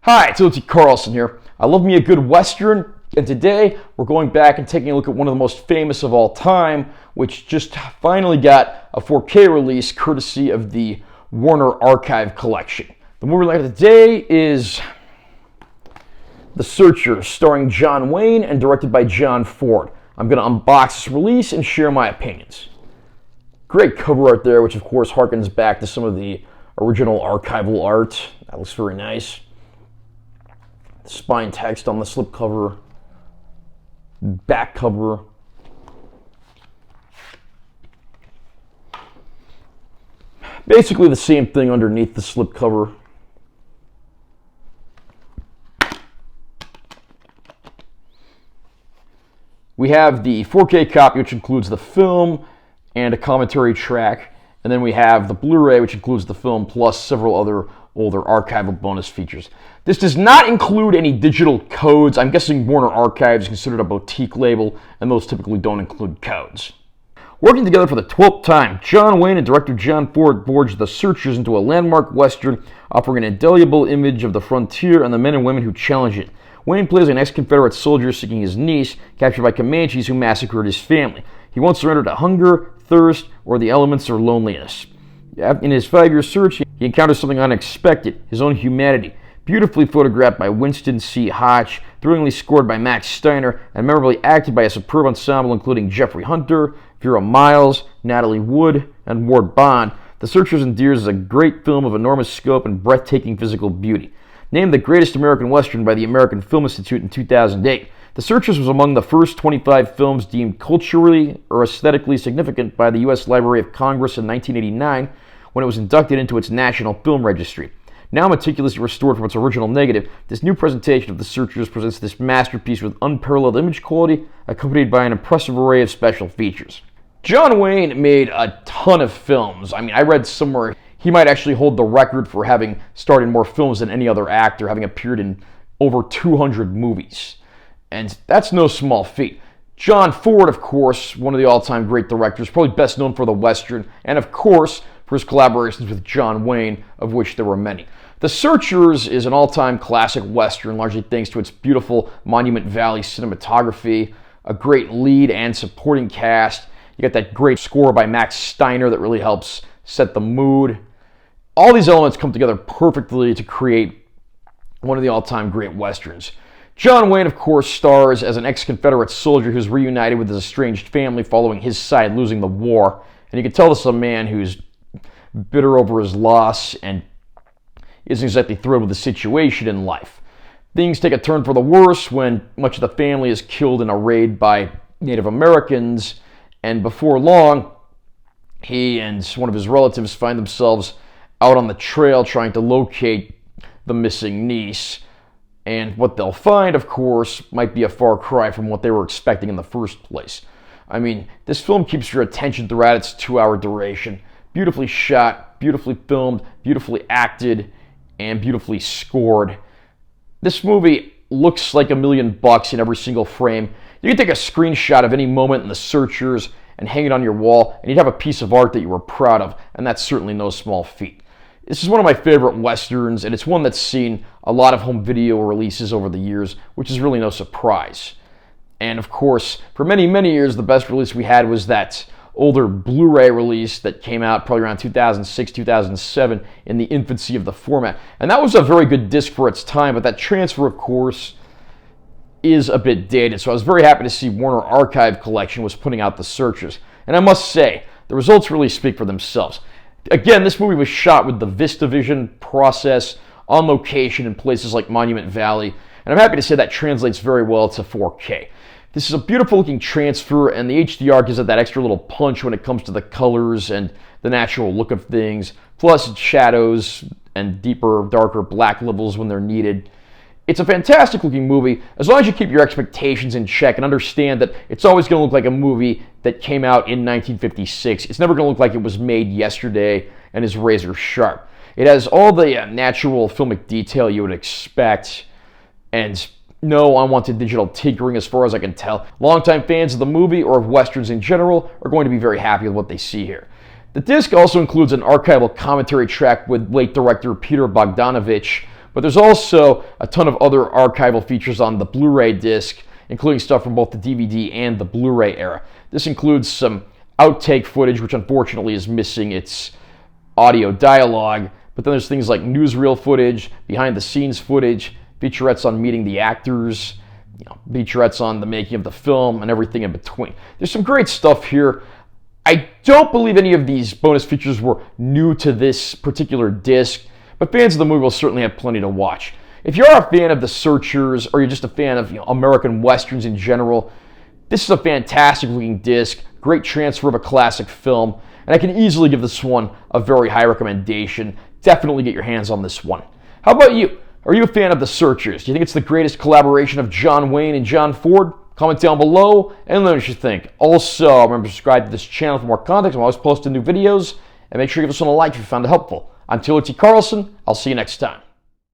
Hi, it's L.T. Carlson here. I love me a good Western, and today we're going back and taking a look at one of the most famous of all time, which just finally got a 4K release courtesy of the Warner Archive Collection. The movie we're looking at today is The Searchers, starring John Wayne and directed by John Ford. I'm going to unbox this release and share my opinions. Great cover art there, which of course harkens back to some of the original archival art. That looks very nice. Spine text on the slipcover, back cover. Basically the same thing underneath the slipcover. We have the 4K copy, which includes the film and a commentary track, and then we have the Blu-ray, which includes the film plus several other older archival bonus features. This does not include any digital codes. I'm guessing Warner Archive is considered a boutique label, and those typically don't include codes. Working together for the 12th time, John Wayne and director John Ford forged The Searchers into a landmark Western, offering an indelible image of the frontier and the men and women who challenge it. Wayne plays an ex-Confederate soldier seeking his niece, captured by Comanches who massacred his family. He won't surrender to hunger, thirst, or the elements or loneliness. In his 5-year search, he encounters something unexpected, his own humanity. Beautifully photographed by Winston C. Hodge, thrillingly scored by Max Steiner, and memorably acted by a superb ensemble including Jeffrey Hunter, Vera Miles, Natalie Wood, and Ward Bond, The Searchers endears as a great film of enormous scope and breathtaking physical beauty. Named the greatest American Western by the American Film Institute in 2008, The Searchers was among the first 25 films deemed culturally or aesthetically significant by the U.S. Library of Congress in 1989 when it was inducted into its National Film Registry. Now meticulously restored from its original negative, this new presentation of The Searchers presents this masterpiece with unparalleled image quality, accompanied by an impressive array of special features. John Wayne made a ton of films. I read somewhere he might actually hold the record for having starred in more films than any other actor, having appeared in over 200 movies. And that's no small feat. John Ford, of course, one of the all-time great directors, probably best known for the Western, and of course, for his collaborations with John Wayne, of which there were many. The Searchers is an all-time classic Western, largely thanks to its beautiful Monument Valley cinematography, a great lead and supporting cast. You got that great score by Max Steiner that really helps set the mood. All these elements come together perfectly to create one of the all-time great Westerns. John Wayne, of course, stars as an ex-Confederate soldier who's reunited with his estranged family following his side losing the war. And you can tell this is a man who's bitter over his loss and isn't exactly thrilled with the situation in life. Things take a turn for the worse when much of the family is killed in a raid by Native Americans, and before long, he and one of his relatives find themselves out on the trail trying to locate the missing niece. And what they'll find, of course, might be a far cry from what they were expecting in the first place. This film keeps your attention throughout its 2-hour duration. Beautifully shot, beautifully filmed, beautifully acted, and beautifully scored. This movie looks like $1 million in every single frame. You can take a screenshot of any moment in The Searchers and hang it on your wall, and you'd have a piece of art that you were proud of, and that's certainly no small feat. This is one of my favorite Westerns, and it's one that's seen a lot of home video releases over the years, which is really no surprise. And of course, for many, many years, the best release we had was that older Blu-ray release that came out probably around 2006, 2007 in the infancy of the format. And that was a very good disc for its time, but that transfer, of course, is a bit dated. So I was very happy to see Warner Archive Collection was putting out The Searchers. And I must say, the results really speak for themselves. Again, this movie was shot with the VistaVision process on location in places like Monument Valley, and I'm happy to say that translates very well to 4K. This is a beautiful looking transfer, and the HDR gives it that extra little punch when it comes to the colors and the natural look of things, plus its shadows and deeper, darker black levels when they're needed. It's a fantastic looking movie, as long as you keep your expectations in check and understand that it's always going to look like a movie that came out in 1956. It's never going to look like it was made yesterday and is razor sharp. It has all the natural filmic detail you would expect, and no unwanted digital tinkering as far as I can tell. Longtime fans of the movie or of Westerns in general are going to be very happy with what they see here. The disc also includes an archival commentary track with late director Peter Bogdanovich, But there's also a ton of other archival features on the Blu-ray disc, including stuff from both the DVD and the Blu-ray era. This includes some outtake footage, which unfortunately is missing its audio dialogue, but then there's things like newsreel footage, behind-the-scenes footage, featurettes on meeting the actors, featurettes on the making of the film, and everything in between. There's some great stuff here. I don't believe any of these bonus features were new to this particular disc, but fans of the movie will certainly have plenty to watch. If you're a fan of The Searchers, or you're just a fan of American Westerns in general, this is a fantastic looking disc, great transfer of a classic film, and I can easily give this one a very high recommendation. Definitely get your hands on this one. How about you? Are you a fan of The Searchers? Do you think it's the greatest collaboration of John Wayne and John Ford? Comment down below and let me know what you think. Also, remember to subscribe to this channel for more content. I'm always posting new videos, and make sure you give this one a like if you found it helpful. I'm Taylor T. Carlson. I'll see you next time.